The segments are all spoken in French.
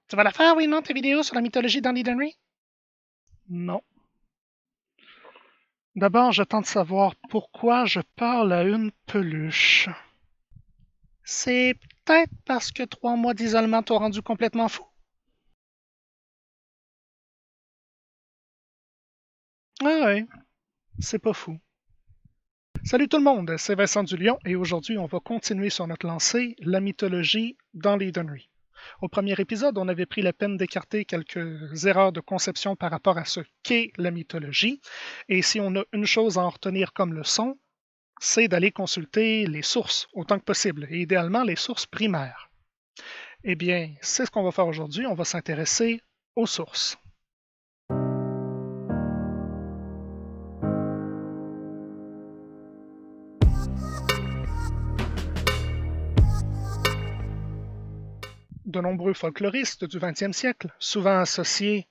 Tu vas la faire, oui, non, tes vidéos sur la mythologie d'Andy Henry? Non. D'abord, j'attends de savoir pourquoi je parle à une peluche. C'est peut-être parce que 3 mois d'isolement t'ont rendu complètement fou. Ah ouais, c'est pas fou. Salut tout le monde, c'est Vincent Dulion et aujourd'hui on va continuer sur notre lancée, la mythologie d'Andy Henry. Au premier épisode, on avait pris la peine d'écarter quelques erreurs de conception par rapport à ce qu'est la mythologie, et si on a une chose à en retenir comme leçon, c'est d'aller consulter les sources autant que possible, et idéalement les sources primaires. Eh bien, c'est ce qu'on va faire aujourd'hui, on va s'intéresser aux sources. De nombreux folkloristes du 20e siècle, souvent associés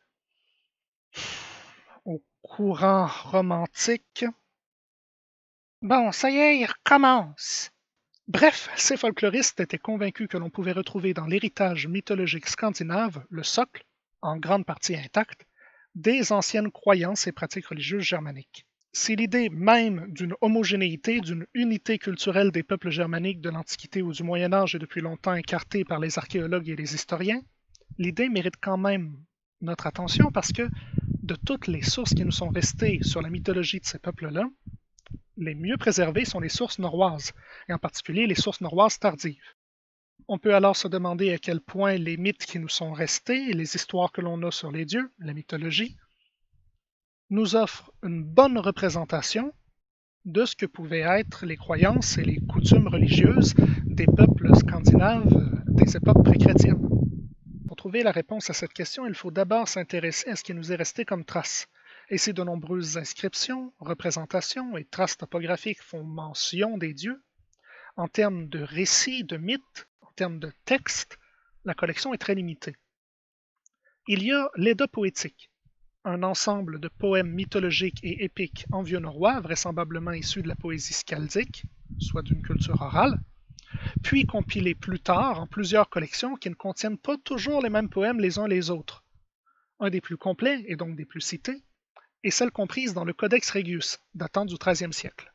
au courant romantique. Bon, ça y est, il recommence. Bref, ces folkloristes étaient convaincus que l'on pouvait retrouver dans l'héritage mythologique scandinave le socle, en grande partie intact, des anciennes croyances et pratiques religieuses germaniques. Si l'idée même d'une homogénéité, d'une unité culturelle des peuples germaniques de l'Antiquité ou du Moyen Âge est depuis longtemps écartée par les archéologues et les historiens, l'idée mérite quand même notre attention parce que de toutes les sources qui nous sont restées sur la mythologie de ces peuples-là, les mieux préservées sont les sources norroises, et en particulier les sources norroises tardives. On peut alors se demander à quel point les mythes qui nous sont restés et les histoires que l'on a sur les dieux, la mythologie, nous offrent une bonne représentation de ce que pouvaient être les croyances et les coutumes religieuses des peuples scandinaves des époques pré-chrétiennes. Pour trouver la réponse à cette question, il faut d'abord s'intéresser à ce qui nous est resté comme trace. Et si de nombreuses inscriptions, représentations et traces topographiques font mention des dieux, en termes de récits, de mythes, en termes de textes, la collection est très limitée. Il y a l'Edda poétique, un ensemble de poèmes mythologiques et épiques en vieux norrois, vraisemblablement issus de la poésie skaldique, soit d'une culture orale, puis compilés plus tard en plusieurs collections qui ne contiennent pas toujours les mêmes poèmes les uns les autres. Un des plus complets, et donc des plus cités, est celle comprise dans le Codex Regius, datant du XIIIe siècle.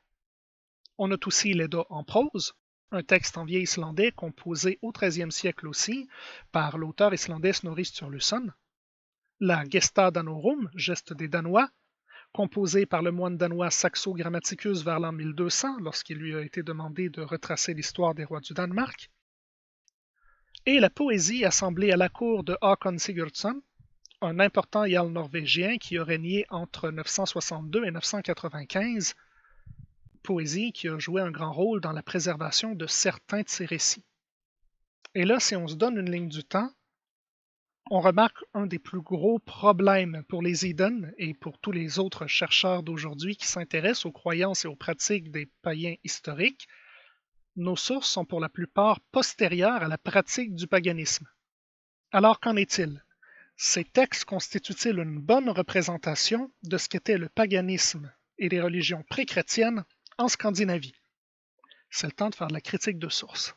On note aussi l'Edda en prose, un texte en vieil islandais composé au XIIIe siècle aussi par l'auteur islandais Snorri Sturluson, la Gesta Danorum, geste des Danois, composée par le moine danois Saxo Grammaticus vers l'an 1200, lorsqu'il lui a été demandé de retracer l'histoire des rois du Danemark, et la poésie assemblée à la cour de Håkon Sigurdsson, un important jarl norvégien qui a régné entre 962 et 995, poésie qui a joué un grand rôle dans la préservation de certains de ses récits. Et là, si on se donne une ligne du temps, on remarque un des plus gros problèmes pour les Eden et pour tous les autres chercheurs d'aujourd'hui qui s'intéressent aux croyances et aux pratiques des païens historiques. Nos sources sont pour la plupart postérieures à la pratique du paganisme. Alors qu'en est-il? Ces textes constituent-ils une bonne représentation de ce qu'était le paganisme et les religions pré-chrétiennes en Scandinavie? C'est le temps de faire de la critique de sources.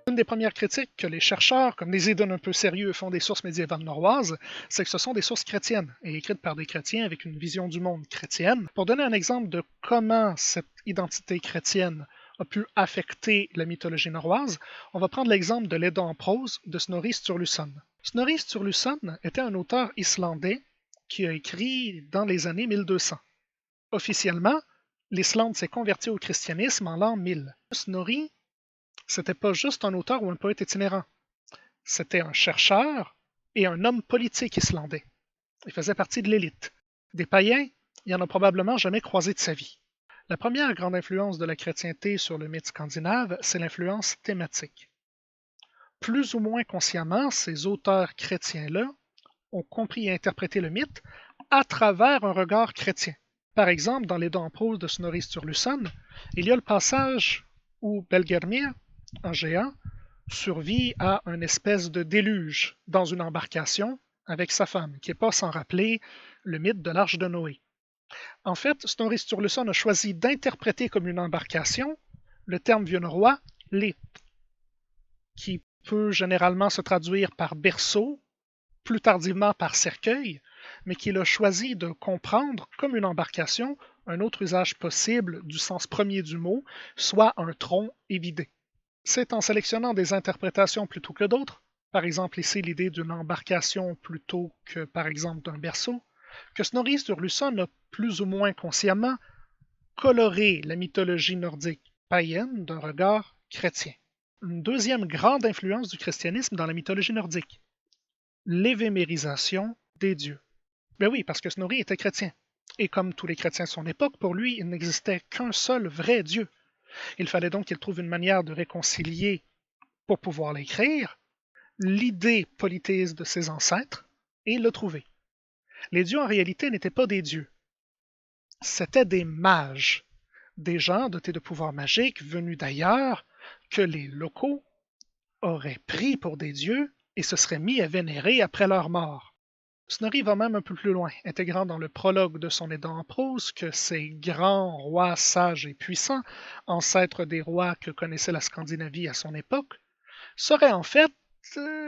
Une des premières critiques que les chercheurs, comme les Eden un peu sérieux, font des sources médiévales norroises, c'est que ce sont des sources chrétiennes, et écrites par des chrétiens avec une vision du monde chrétienne. Pour donner un exemple de comment cette identité chrétienne a pu affecter la mythologie norroise, on va prendre l'exemple de l'Edda en prose de Snorri Sturluson. Snorri Sturluson était un auteur islandais qui a écrit dans les années 1200. Officiellement, l'Islande s'est convertie au christianisme en l'an 1000. Snorri, c'était pas juste un auteur ou un poète itinérant. C'était un chercheur et un homme politique islandais. Il faisait partie de l'élite. Des païens, il en a probablement jamais croisé de sa vie. La première grande influence de la chrétienté sur le mythe scandinave, c'est l'influence thématique. Plus ou moins consciemment, ces auteurs chrétiens-là ont compris et interprété le mythe à travers un regard chrétien. Par exemple, dans l'Edda en prose de Snorri Sturluson, il y a le passage où Belgermir, un géant, survit à une espèce de déluge dans une embarcation avec sa femme, qui n'est pas sans rappeler le mythe de l'Arche de Noé. En fait, Snorri Sturluson a choisi d'interpréter comme une embarcation le terme viennois lit, qui peut généralement se traduire par berceau, plus tardivement par cercueil, mais qu'il a choisi de comprendre comme une embarcation un autre usage possible du sens premier du mot, soit un tronc évidé. C'est en sélectionnant des interprétations plutôt que d'autres, par exemple ici l'idée d'une embarcation plutôt que par exemple d'un berceau, que Snorri Sturluson a plus ou moins consciemment coloré la mythologie nordique païenne d'un regard chrétien. Une deuxième grande influence du christianisme dans la mythologie nordique, l'évémérisation des dieux. Ben oui, parce que Snorri était chrétien. Et comme tous les chrétiens de son époque, pour lui, il n'existait qu'un seul vrai Dieu. Il fallait donc qu'il trouve une manière de réconcilier, pour pouvoir l'écrire, l'idée polythéiste de ses ancêtres, et il l'a trouvé. Les dieux, en réalité, n'étaient pas des dieux. C'étaient des mages, des gens dotés de pouvoirs magiques venus d'ailleurs, que les locaux auraient pris pour des dieux et se seraient mis à vénérer après leur mort. Snorri va même un peu plus loin, intégrant dans le prologue de son Edda en prose que ces grands rois sages et puissants, ancêtres des rois que connaissait la Scandinavie à son époque, seraient en fait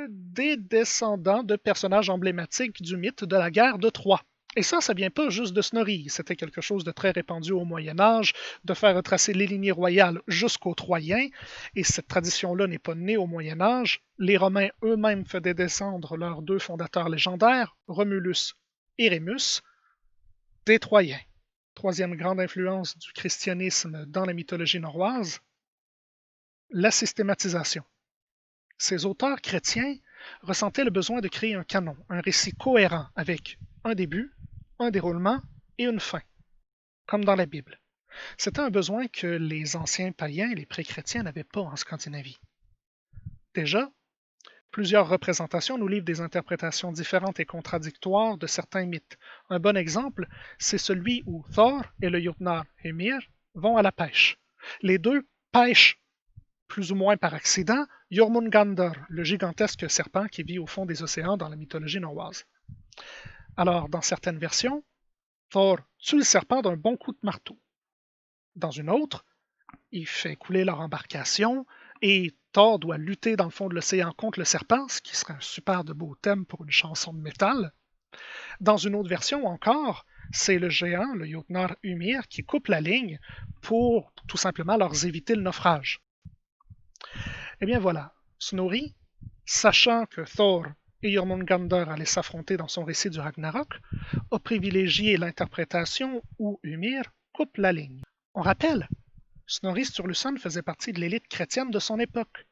des descendants de personnages emblématiques du mythe de la guerre de Troie. Et ça vient pas juste de Snorri, c'était quelque chose de très répandu au Moyen Âge, de faire retracer les lignées royales jusqu'aux Troyens, et cette tradition-là n'est pas née au Moyen Âge. Les Romains eux-mêmes faisaient descendre leurs deux fondateurs légendaires, Romulus et Rémus, des Troyens. Troisième grande influence du christianisme dans la mythologie norroise, la systématisation. Ces auteurs chrétiens ressentaient le besoin de créer un canon, un récit cohérent avec un début, un déroulement et une fin, comme dans la Bible. C'était un besoin que les anciens païens et les pré-chrétiens n'avaient pas en Scandinavie. Déjà, plusieurs représentations nous livrent des interprétations différentes et contradictoires de certains mythes. Un bon exemple, c'est celui où Thor et le Jotnar Ymir vont à la pêche. Les deux pêchent plus ou moins par accident, Jormungandr, le gigantesque serpent qui vit au fond des océans dans la mythologie norroise. Alors, dans certaines versions, Thor tue le serpent d'un bon coup de marteau. Dans une autre, il fait couler leur embarcation et Thor doit lutter dans le fond de l'océan contre le serpent, ce qui serait un super de beau thème pour une chanson de métal. Dans une autre version encore, c'est le géant, le Jotnar Ymir, qui coupe la ligne pour tout simplement leur éviter le naufrage. Eh bien voilà, Snorri, sachant que Thor et Jormungandr allaient s'affronter dans son récit du Ragnarok, a privilégié l'interprétation où Ymir coupe la ligne. On rappelle, Snorri Sturluson faisait partie de l'élite chrétienne de son époque.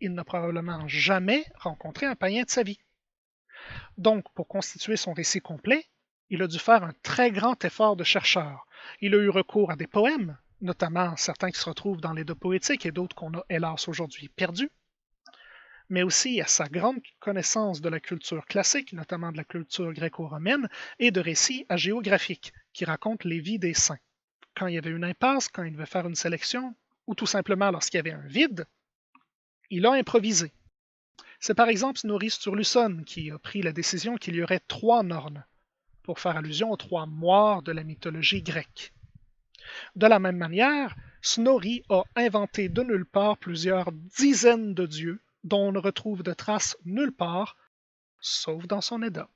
Il n'a probablement jamais rencontré un païen de sa vie. Donc, pour constituer son récit complet, il a dû faire un très grand effort de chercheur. Il a eu recours à des poèmes, notamment certains qui se retrouvent dans les deux poétiques et d'autres qu'on a hélas aujourd'hui perdus, mais aussi à sa grande connaissance de la culture classique, notamment de la culture gréco-romaine, et de récits agéographiques qui racontent les vies des saints. Quand il y avait une impasse, quand il devait faire une sélection, ou tout simplement lorsqu'il y avait un vide, il a improvisé. C'est par exemple Snorri Sturluson qui a pris la décision qu'il y aurait 3 Nornes, pour faire allusion aux 3 moires de la mythologie grecque. De la même manière, Snorri a inventé de nulle part plusieurs dizaines de dieux dont on ne retrouve de traces nulle part, sauf dans son Edda.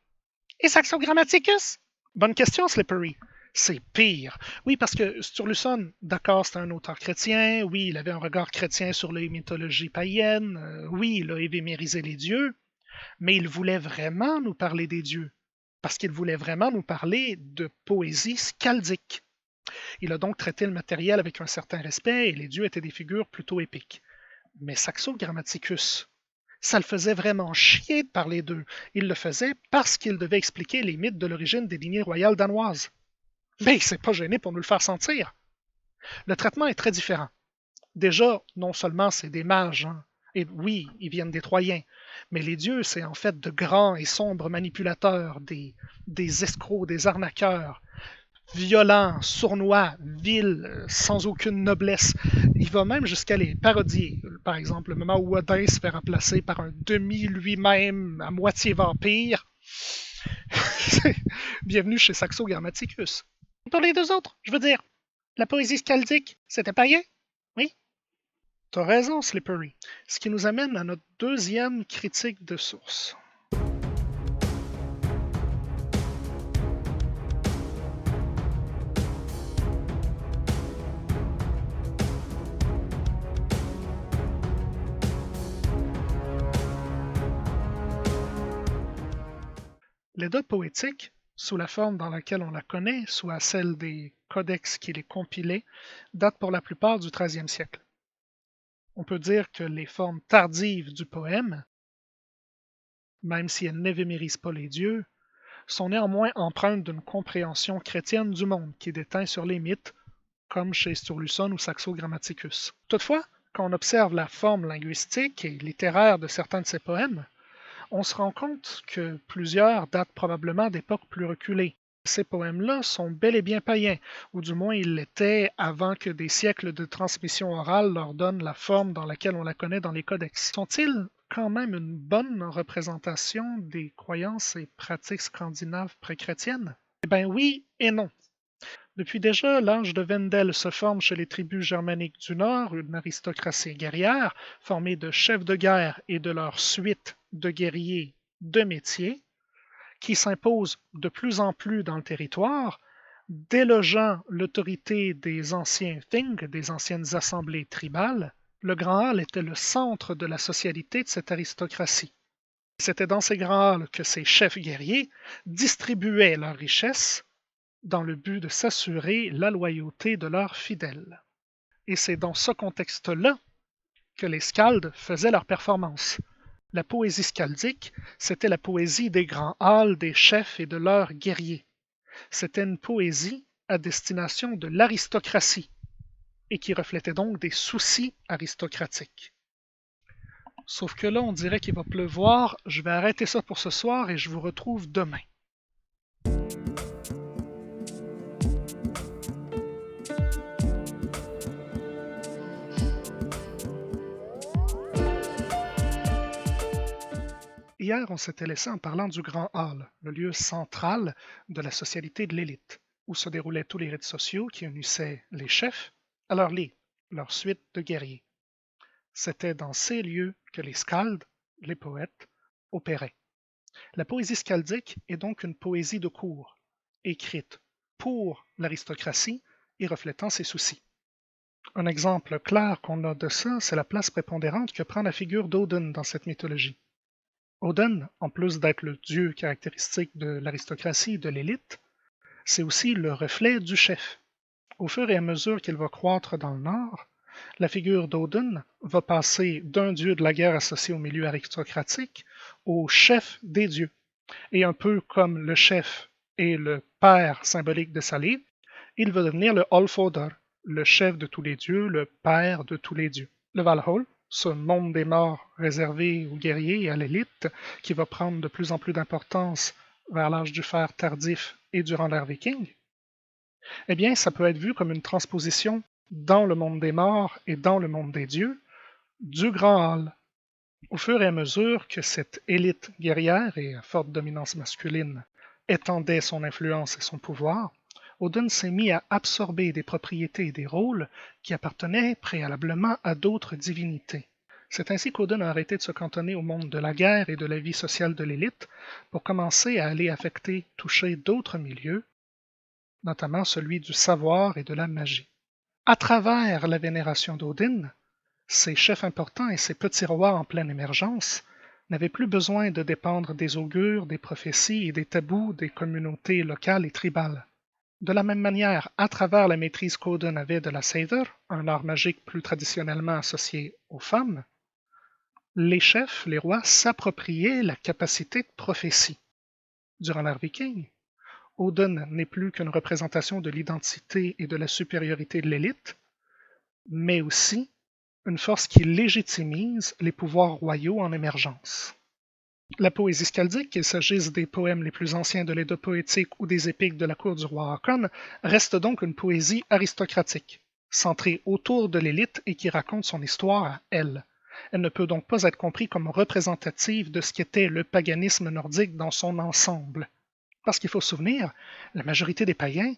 Et Saxo Grammaticus? Bonne question, Slippery. C'est pire. Oui, parce que Sturluson, d'accord, c'est un auteur chrétien, oui, il avait un regard chrétien sur les mythologies païennes, oui, il a évémérisé les dieux, mais il voulait vraiment nous parler des dieux, parce qu'il voulait vraiment nous parler de poésie scaldique. Il a donc traité le matériel avec un certain respect et les dieux étaient des figures plutôt épiques. Mais Saxo Grammaticus, ça le faisait vraiment chier de parler d'eux. Il le faisait parce qu'il devait expliquer les mythes de l'origine des lignées royales danoises. Mais il s'est pas gêné pour nous le faire sentir. Le traitement est très différent. Déjà, non seulement c'est des mages, hein, et oui, ils viennent des Troyens, mais les dieux, c'est en fait de grands et sombres manipulateurs, des escrocs, des arnaqueurs. violent, sournois, vil, sans aucune noblesse. Il va même jusqu'à les parodier. Par exemple, le moment où Odin se fait remplacer par un demi lui-même à moitié vampire. Bienvenue chez Saxo Grammaticus. Pour les deux autres, je veux dire, la poésie skaldique, c'était païen? Oui? T'as raison, Slippery. Ce qui nous amène à notre deuxième critique de source. L'Edda poétique, sous la forme dans laquelle on la connaît, soit celle des codex qui les compilaient, date pour la plupart du XIIIe siècle. On peut dire que les formes tardives du poème, même si elles n'évémérisent pas les dieux, sont néanmoins empreintes d'une compréhension chrétienne du monde qui déteint sur les mythes, comme chez Sturluson ou Saxo Grammaticus. Toutefois, quand on observe la forme linguistique et littéraire de certains de ces poèmes, on se rend compte que plusieurs datent probablement d'époques plus reculées. Ces poèmes-là sont bel et bien païens, ou du moins ils l'étaient avant que des siècles de transmission orale leur donnent la forme dans laquelle on la connaît dans les codex. Sont-ils quand même une bonne représentation des croyances et pratiques scandinaves pré-chrétiennes? Eh bien oui et non. Depuis déjà l'âge de Wendel se forme chez les tribus germaniques du Nord une aristocratie guerrière formée de chefs de guerre et de leur suite de guerriers de métier qui s'impose de plus en plus dans le territoire, délogeant l'autorité des anciens Thing, des anciennes assemblées tribales. Le Grand Hall était le centre de la socialité de cette aristocratie. C'était dans ces grands halls que ces chefs guerriers distribuaient leurs richesses dans le but de s'assurer la loyauté de leurs fidèles. Et c'est dans ce contexte-là que les skalds faisaient leur performance. La poésie skaldique, c'était la poésie des grands halls, des chefs et de leurs guerriers. C'était une poésie à destination de l'aristocratie et qui reflétait donc des soucis aristocratiques. Sauf que là, on dirait qu'il va pleuvoir. Je vais arrêter ça pour ce soir et je vous retrouve demain. Hier, on s'était laissé en parlant du Grand Hall, le lieu central de la socialité de l'élite, où se déroulaient tous les rites sociaux qui unissaient les chefs à leur lit, leur suite de guerriers. C'était dans ces lieux que les skalds, les poètes, opéraient. La poésie skaldique est donc une poésie de cour, écrite pour l'aristocratie et reflétant ses soucis. Un exemple clair qu'on a de ça, c'est la place prépondérante que prend la figure d'Odin dans cette mythologie. Odin, en plus d'être le dieu caractéristique de l'aristocratie et de l'élite, c'est aussi le reflet du chef. Au fur et à mesure qu'il va croître dans le Nord, la figure d'Odin va passer d'un dieu de la guerre associé au milieu aristocratique au chef des dieux. Et un peu comme le chef est le père symbolique de sa livre, il va devenir le Allfather, le chef de tous les dieux, le père de tous les dieux. Le Valhall, ce monde des morts réservé aux guerriers et à l'élite, qui va prendre de plus en plus d'importance vers l'âge du fer tardif et durant l'ère viking, eh bien, ça peut être vu comme une transposition dans le monde des morts et dans le monde des dieux du Grand Hall. Au fur et à mesure que cette élite guerrière et à forte dominance masculine étendait son influence et son pouvoir, Odin s'est mis à absorber des propriétés et des rôles qui appartenaient préalablement à d'autres divinités. C'est ainsi qu'Odin a arrêté de se cantonner au monde de la guerre et de la vie sociale de l'élite pour commencer à aller affecter, toucher d'autres milieux, notamment celui du savoir et de la magie. À travers la vénération d'Odin, ces chefs importants et ces petits rois en pleine émergence n'avaient plus besoin de dépendre des augures, des prophéties et des tabous des communautés locales et tribales. De la même manière, à travers la maîtrise qu'Odin avait de la Seidr, un art magique plus traditionnellement associé aux femmes, les chefs, les rois, s'appropriaient la capacité de prophétie. Durant l'ère viking, Odin n'est plus qu'une représentation de l'identité et de la supériorité de l'élite, mais aussi une force qui légitimise les pouvoirs royaux en émergence. La poésie skaldique, qu'il s'agisse des poèmes les plus anciens de l'Éda poétique ou des épiques de la cour du roi Hakon, reste donc une poésie aristocratique, centrée autour de l'élite et qui raconte son histoire à elle. Elle ne peut donc pas être comprise comme représentative de ce qu'était le paganisme nordique dans son ensemble. Parce qu'il faut se souvenir, la majorité des païens,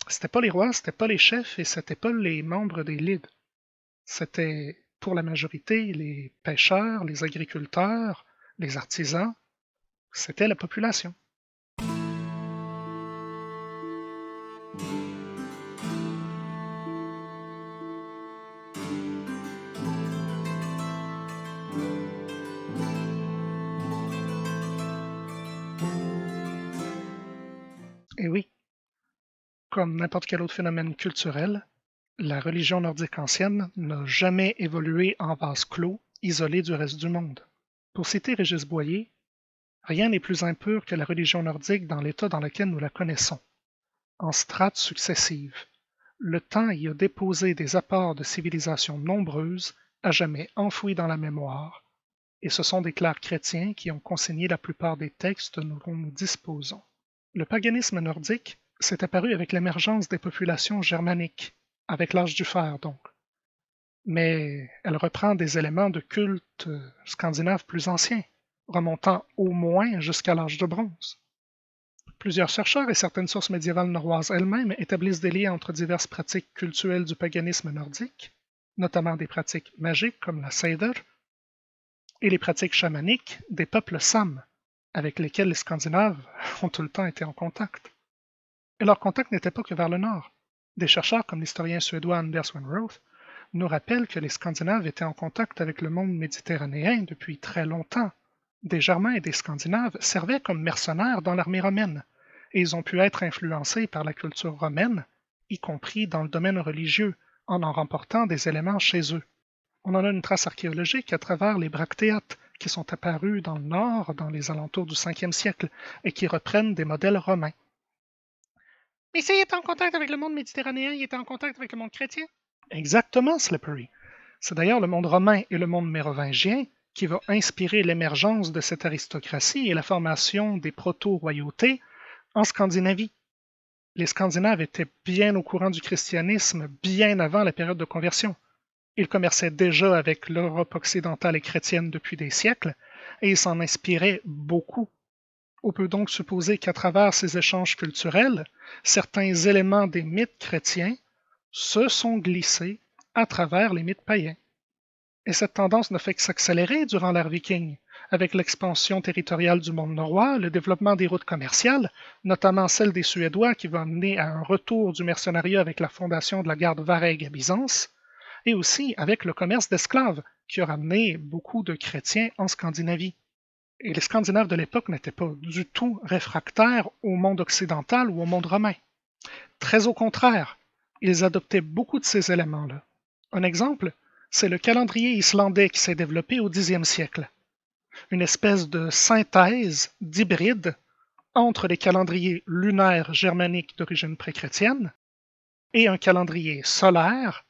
c'était pas les rois, c'était pas les chefs et c'était pas les membres des lides. C'était, pour la majorité, les pêcheurs, les agriculteurs, les artisans, c'était la population. Et oui, comme n'importe quel autre phénomène culturel, la religion nordique ancienne n'a jamais évolué en vase clos, isolé du reste du monde. Pour citer Régis Boyer, rien n'est plus impur que la religion nordique dans l'état dans lequel nous la connaissons, en strates successives. Le temps y a déposé des apports de civilisations nombreuses, à jamais enfouis dans la mémoire, et ce sont des clercs chrétiens qui ont consigné la plupart des textes dont nous disposons. Le paganisme nordique s'est apparu avec l'émergence des populations germaniques, avec l'âge du fer donc. Mais elle reprend des éléments de culte scandinave plus anciens, remontant au moins jusqu'à l'âge de bronze. Plusieurs chercheurs et certaines sources médiévales norroises elles-mêmes établissent des liens entre diverses pratiques cultuelles du paganisme nordique, notamment des pratiques magiques comme la Seder, et les pratiques chamaniques des peuples Sam, avec lesquels les Scandinaves ont tout le temps été en contact. Et leur contact n'était pas que vers le nord. Des chercheurs comme l'historien suédois Anders Wenroth nous rappellent que les Scandinaves étaient en contact avec le monde méditerranéen depuis très longtemps. Des Germains et des Scandinaves servaient comme mercenaires dans l'armée romaine, et ils ont pu être influencés par la culture romaine, y compris dans le domaine religieux, en remportant des éléments chez eux. On en a une trace archéologique à travers les bractéates qui sont apparus dans le nord dans les alentours du 5e siècle et qui reprennent des modèles romains. Mais s'il était en contact avec le monde méditerranéen, il était en contact avec le monde chrétien? Exactement, Slippery. C'est d'ailleurs le monde romain et le monde mérovingien qui va inspirer l'émergence de cette aristocratie et la formation des proto-royautés en Scandinavie. Les Scandinaves étaient bien au courant du christianisme bien avant la période de conversion. Ils commerçaient déjà avec l'Europe occidentale et chrétienne depuis des siècles, et ils s'en inspiraient beaucoup. On peut donc supposer qu'à travers ces échanges culturels, certains éléments des mythes chrétiens se sont glissés à travers les mythes païens. Et cette tendance ne fait que s'accélérer durant l'ère viking, avec l'expansion territoriale du monde norrois, le développement des routes commerciales, notamment celle des Suédois qui va mener à un retour du mercenariat avec la fondation de la garde Vareg à Byzance, et aussi avec le commerce d'esclaves, qui a ramené beaucoup de chrétiens en Scandinavie. Et les Scandinaves de l'époque n'étaient pas du tout réfractaires au monde occidental ou au monde romain. Très au contraire, ils adoptaient beaucoup de ces éléments-là. Un exemple, c'est le calendrier islandais qui s'est développé au Xe siècle. Une espèce de synthèse, d'hybride, entre les calendriers lunaires germaniques d'origine pré-chrétienne et un calendrier solaire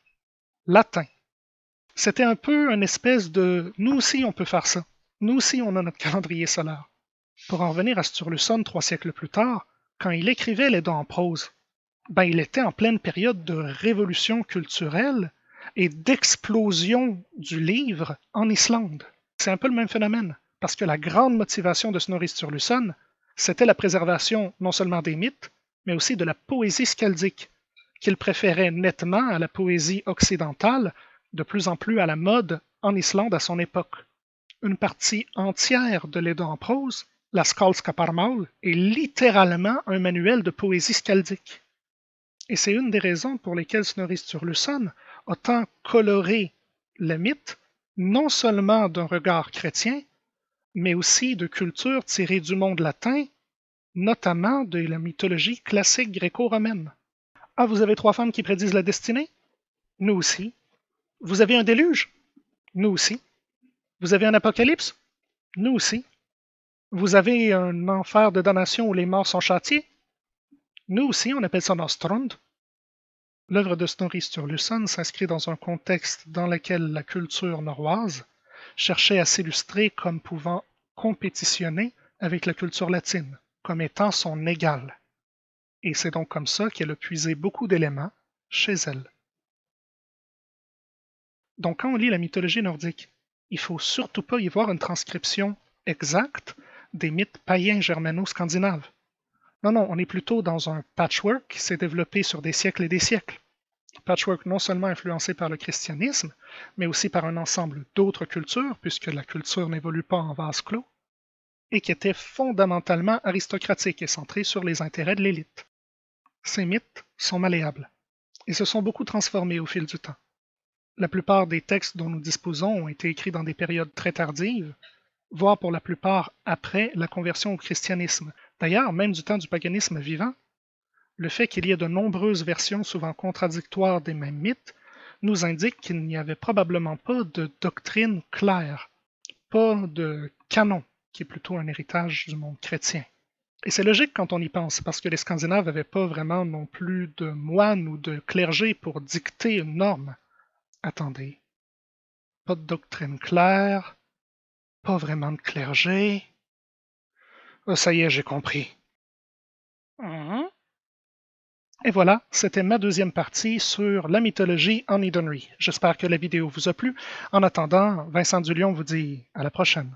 latin. C'était un peu une espèce de « nous aussi on peut faire ça, nous aussi on a notre calendrier solaire ». Pour en revenir à Sturluson 3 siècles plus tard, quand il écrivait les Dents en prose, il était en pleine période de révolution culturelle et d'explosion du livre en Islande. C'est un peu le même phénomène, parce que la grande motivation de Snorri Sturluson, c'était la préservation non seulement des mythes, mais aussi de la poésie skaldique, qu'il préférait nettement à la poésie occidentale, de plus en plus à la mode en Islande à son époque. Une partie entière de l'Edda en prose, la Skaldskaparmál, est littéralement un manuel de poésie skaldique. Et c'est une des raisons pour lesquelles Snorri Sturluson a tant coloré le mythe, non seulement d'un regard chrétien, mais aussi de cultures tirées du monde latin, notamment de la mythologie classique gréco-romaine. Ah, vous avez 3 femmes qui prédisent la destinée? Nous aussi. Vous avez un déluge? Nous aussi. Vous avez un apocalypse? Nous aussi. Vous avez un enfer de damnation où les morts sont châtiés? Nous aussi, on appelle ça Nostrund. L'œuvre de Snorri Sturluson s'inscrit dans un contexte dans lequel la culture norroise cherchait à s'illustrer comme pouvant compétitionner avec la culture latine, comme étant son égale. Et c'est donc comme ça qu'elle a puisé beaucoup d'éléments chez elle. Donc quand on lit la mythologie nordique, il faut surtout pas y voir une transcription exacte des mythes païens germano-scandinaves. Non, on est plutôt dans un patchwork qui s'est développé sur des siècles et des siècles. Patchwork non seulement influencé par le christianisme, mais aussi par un ensemble d'autres cultures, puisque la culture n'évolue pas en vase clos, et qui était fondamentalement aristocratique et centré sur les intérêts de l'élite. Ces mythes sont malléables, et se sont beaucoup transformés au fil du temps. La plupart des textes dont nous disposons ont été écrits dans des périodes très tardives, voire pour la plupart après la conversion au christianisme. D'ailleurs, même du temps du paganisme vivant, le fait qu'il y ait de nombreuses versions souvent contradictoires des mêmes mythes nous indique qu'il n'y avait probablement pas de doctrine claire, pas de canon, qui est plutôt un héritage du monde chrétien. Et c'est logique quand on y pense, parce que les Scandinaves n'avaient pas vraiment non plus de moines ou de clergé pour dicter une norme. Attendez, pas de doctrine claire, pas vraiment de clergé. Oh, ça y est, j'ai compris. Et voilà, c'était ma deuxième partie sur la mythologie en Edenry. J'espère que la vidéo vous a plu. En attendant, Vincent Dulion vous dit à la prochaine.